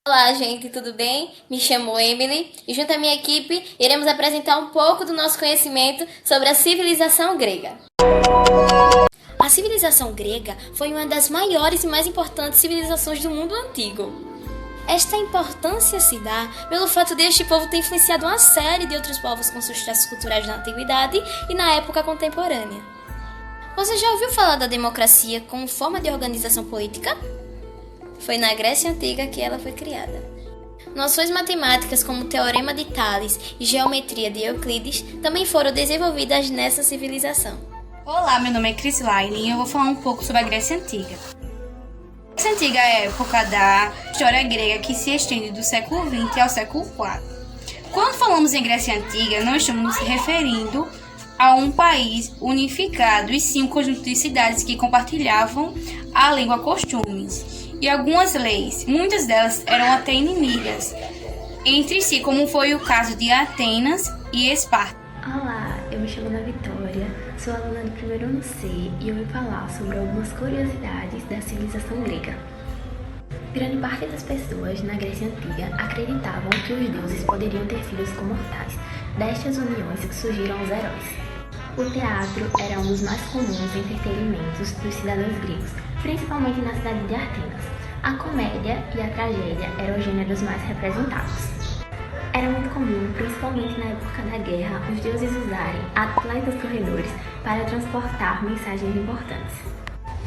Olá, gente, tudo bem? Me chamo Emily e, junto à minha equipe, iremos apresentar um pouco do nosso conhecimento sobre a civilização grega. A civilização grega foi uma das maiores e mais importantes civilizações do mundo antigo. Esta importância se dá pelo fato de este povo ter influenciado uma série de outros povos com seus traços culturais na antiguidade e na época contemporânea. Você já ouviu falar da democracia como forma de organização política? Foi na Grécia Antiga que ela foi criada. Noções matemáticas como o Teorema de Tales e geometria de Euclides também foram desenvolvidas nessa civilização. Olá, meu nome é Crislaine e eu vou falar um pouco sobre a Grécia Antiga. A Grécia Antiga é a época da história grega que se estende do século XX ao século IV. Quando falamos em Grécia Antiga, não estamos nos referindo a um país unificado e sim um conjunto de cidades que compartilhavam a língua, costumes e algumas leis. Muitas delas eram até inimigas entre si, como foi o caso de Atenas e Esparta. Olá, eu me chamo Ana Vitória, sou aluna do primeiro ano C e eu vou falar sobre algumas curiosidades da civilização grega. Grande parte das pessoas na Grécia Antiga acreditavam que os deuses poderiam ter filhos com mortais. Destas uniões surgiram os heróis. O teatro era um dos mais comuns entretenimentos dos cidadãos gregos, principalmente na cidade de Atenas. A comédia e a tragédia eram os gêneros mais representados. Era muito comum, principalmente na época da guerra, os deuses usarem atletas corredores para transportar mensagens importantes.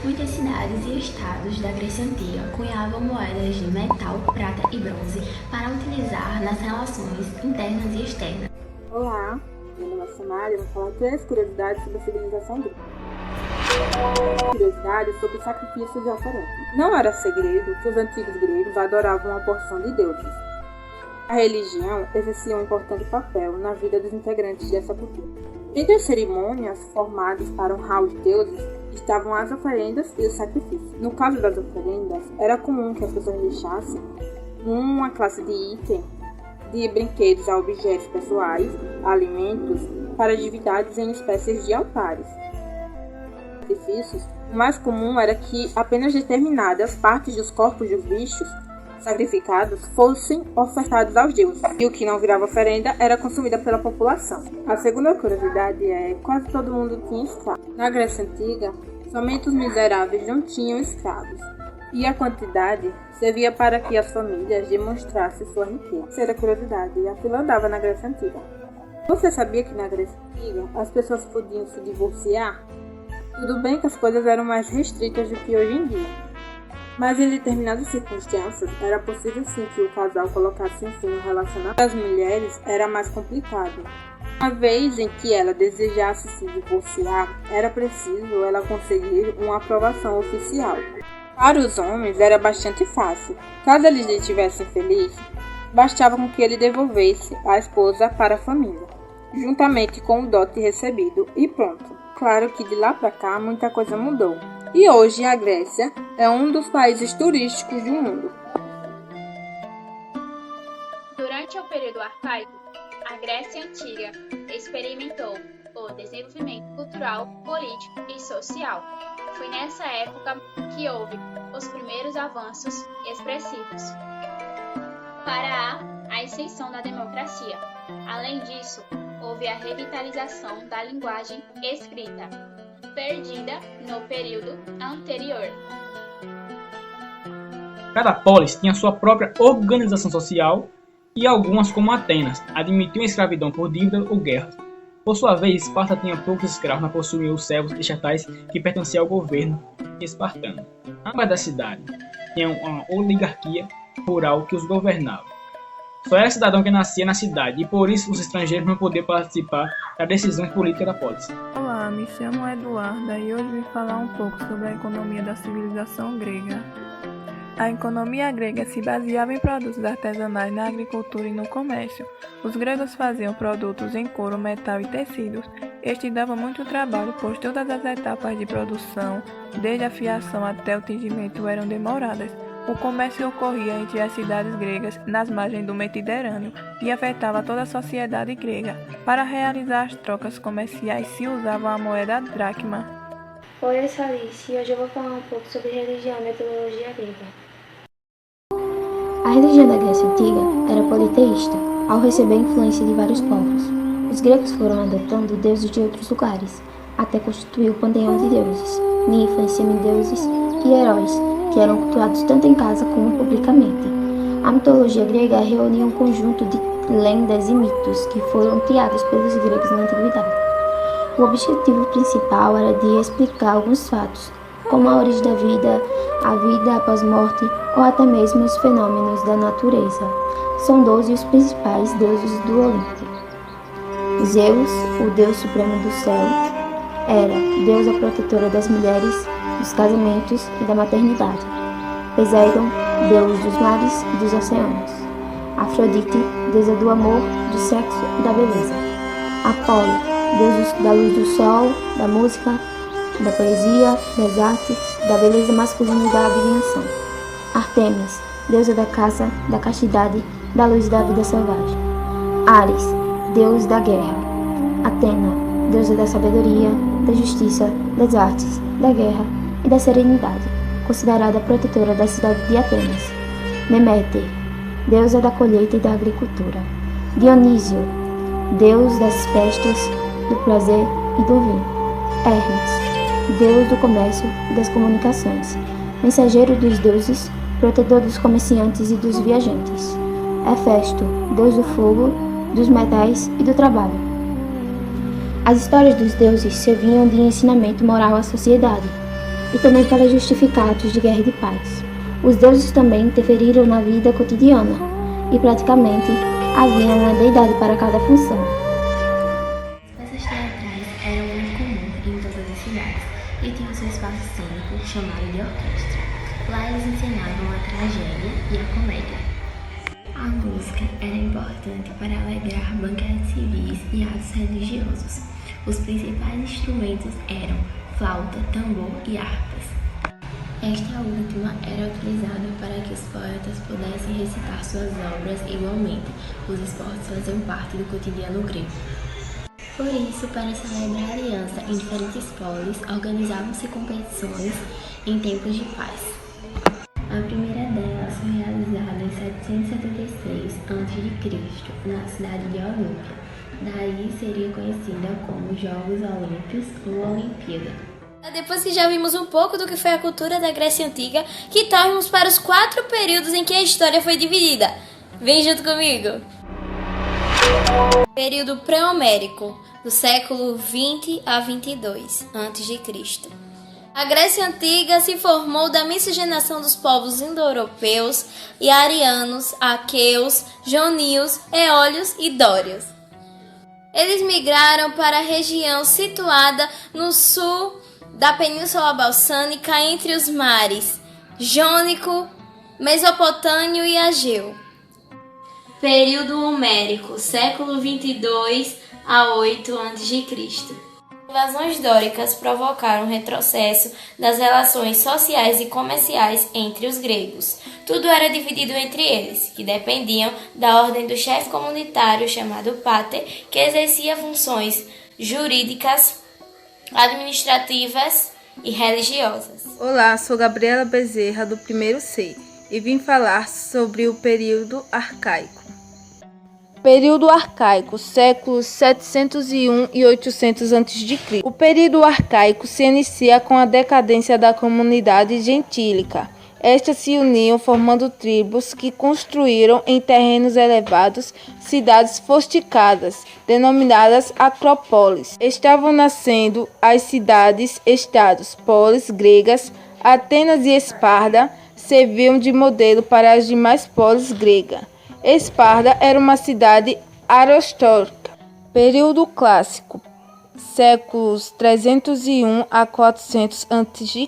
Muitas cidades e estados da Grécia Antiga cunhavam moedas de metal, prata e bronze para utilizar nas relações internas e externas. Olá, meu nome é Samara e vou falar 3 curiosidades sobre a civilização grega. Curiosidades sobre o sacrifício de oferenda. Não era segredo que os antigos gregos adoravam uma porção de deuses. A religião exercia um importante papel na vida dos integrantes dessa cultura. Entre as cerimônias formadas para honrar os deuses estavam as oferendas e os sacrifícios. No caso das oferendas, era comum que as pessoas deixassem uma classe de item, de brinquedos a objetos pessoais, alimentos, para divindades em espécies de altares. Sacrifícios, o mais comum era que apenas determinadas partes dos corpos dos bichos sacrificados fossem ofertados aos deuses, e o que não virava oferenda era consumida pela população. A segunda curiosidade é que quase todo mundo tinha escravos. Na Grécia Antiga, somente os miseráveis não tinham escravos, e a quantidade servia para que as famílias demonstrassem sua riqueza. Terceira curiosidade, a fila andava na Grécia Antiga. Você sabia que na Grécia Antiga as pessoas podiam se divorciar? Tudo bem que as coisas eram mais restritas do que hoje em dia, mas em determinadas circunstâncias era possível sim que o casal colocasse um fim no relacionamento. Para as mulheres era mais complicado. Uma vez em que ela desejasse se divorciar, era preciso ela conseguir uma aprovação oficial. Para os homens era bastante fácil. Caso eles estivessem felizes, bastava com que ele devolvesse a esposa para a família, juntamente com o dote recebido, e pronto. Claro que de lá para cá muita coisa mudou. E hoje a Grécia é um dos países turísticos do mundo. Durante o período arcaico, a Grécia Antiga experimentou o desenvolvimento cultural, político e social. Foi nessa época que houve os primeiros avanços expressivos para a ascensão da democracia. Além disso, houve a revitalização da linguagem escrita, perdida no período anterior. Cada polis tinha sua própria organização social e algumas, como Atenas, admitiam a escravidão por dívida ou guerras. Por sua vez, Esparta tinha poucos escravos, mas possuía os servos estatais que pertenciam ao governo espartano. Ambas da cidade tinham uma oligarquia rural que os governava. Só era cidadão que nascia na cidade e por isso os estrangeiros não podiam participar das decisões políticas da polis. Olá, me chamo Eduarda e hoje vim falar um pouco sobre a economia da civilização grega. A economia grega se baseava em produtos artesanais na agricultura e no comércio. Os gregos faziam produtos em couro, metal e tecidos. Este dava muito trabalho, pois todas as etapas de produção, desde a fiação até o tingimento, eram demoradas. O comércio ocorria entre as cidades gregas nas margens do Mediterrâneo e afetava toda a sociedade grega. Para realizar as trocas comerciais se usava a moeda dracma. Oi, eu sou Alice e hoje eu vou falar um pouco sobre religião e metodologia grega. A religião da Grécia Antiga era politeísta, ao receber a influência de vários povos. Os gregos foram adotando deuses de outros lugares, até constituir o panteão de deuses, ninfas, semideuses e heróis, que eram cultuados tanto em casa como publicamente. A mitologia grega reunia um conjunto de lendas e mitos que foram criados pelos gregos na antiguidade. O objetivo principal era de explicar alguns fatos, como a origem da vida, a vida após morte ou até mesmo os fenômenos da natureza. São 12 os principais deuses do Olimpo. Zeus, o deus supremo do céu, era deusa protetora das mulheres, dos casamentos e da maternidade. Poseidon, deus dos mares e dos oceanos. Afrodite, deusa do amor, do sexo e da beleza. Apolo, deus da luz do sol, da música, da poesia, das artes, da beleza masculina e da adivinhação. Artemis, deusa da caça, da castidade, da luz e da vida selvagem. Ares, deus da guerra. Atena, deusa da sabedoria, da justiça, das artes, da guerra e da serenidade, considerada protetora da cidade de Atenas. Deméter, deusa da colheita e da agricultura. Dionísio, deus das festas, do prazer e do vinho. Hermes, deus do comércio e das comunicações. Mensageiro dos deuses, protetor dos comerciantes e dos viajantes. Hefesto, deus do fogo, dos metais e do trabalho. As histórias dos deuses serviam de ensinamento moral à sociedade e também para justificar atos de guerra e de paz. Os deuses também interferiram na vida cotidiana e praticamente havia uma deidade para cada função. As peças teatrais eram muito comuns em todas as cidades e tinham seu espaço cênico chamado de orquestra. Lá eles encenavam a tragédia e a comédia. A música era importante para alegrar banquetes civis e atos religiosos. Os principais instrumentos eram flauta, tambor e harpas. Esta última era utilizada para que os poetas pudessem recitar suas obras igualmente. Os esportes faziam parte do cotidiano grego. Por isso, para celebrar a aliança em diferentes polis, organizavam-se competições em tempos de paz. A primeira delas foi realizada em 776 a.C., na cidade de Olímpia. Daí seria conhecida como Jogos Olímpicos ou Olimpíada. Depois que já vimos um pouco do que foi a cultura da Grécia Antiga, que tal irmos para os 4 períodos em que a história foi dividida? Vem junto comigo! Período pré-homérico, do século 20 a 22 a.C. A Grécia Antiga se formou da miscigenação dos povos indo-europeus e arianos, aqueus, jônios, eólios e dórios. Eles migraram para a região situada no sul da Península Balcânica entre os mares Jônico, Mesopotâmio e Ageu. Período Homérico, século 22 a 8 a.C. Invasões dóricas provocaram um retrocesso das relações sociais e comerciais entre os gregos. Tudo era dividido entre eles, que dependiam da ordem do chefe comunitário chamado Pater, que exercia funções jurídicas, administrativas e religiosas. Olá, sou Gabriela Bezerra, do 1º C, e vim falar sobre o período arcaico. Período arcaico, séculos 701 e 800 a.C. O período arcaico se inicia com a decadência da comunidade gentílica. Estas se uniam formando tribos que construíram em terrenos elevados cidades fortificadas, denominadas acrópolis. Estavam nascendo as cidades-estados, polis gregas. Atenas e Esparta serviam de modelo para as demais polis gregas. Esparta era uma cidade aristócrata. Período clássico, séculos 301 a 400 a.C.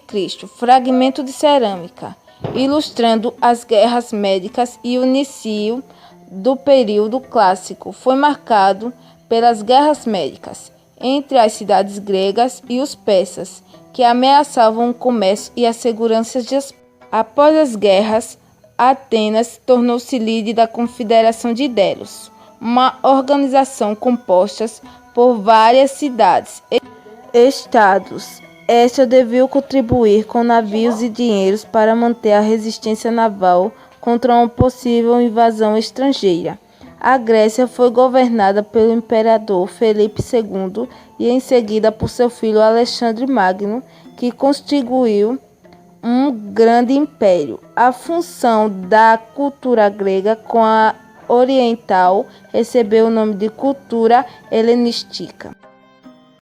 Fragmento de cerâmica, ilustrando as guerras médicas e o início do período clássico foi marcado pelas guerras médicas entre as cidades gregas e os persas, que ameaçavam o comércio e a segurança de Após as guerras, Atenas tornou-se líder da Confederação de Delos, uma organização composta por várias cidades e estados. Esta devia contribuir com navios e dinheiros para manter a resistência naval contra uma possível invasão estrangeira. A Grécia foi governada pelo imperador Felipe II e em seguida por seu filho Alexandre Magno, que constituiu um grande império. A função da cultura grega com a oriental recebeu o nome de cultura helenística.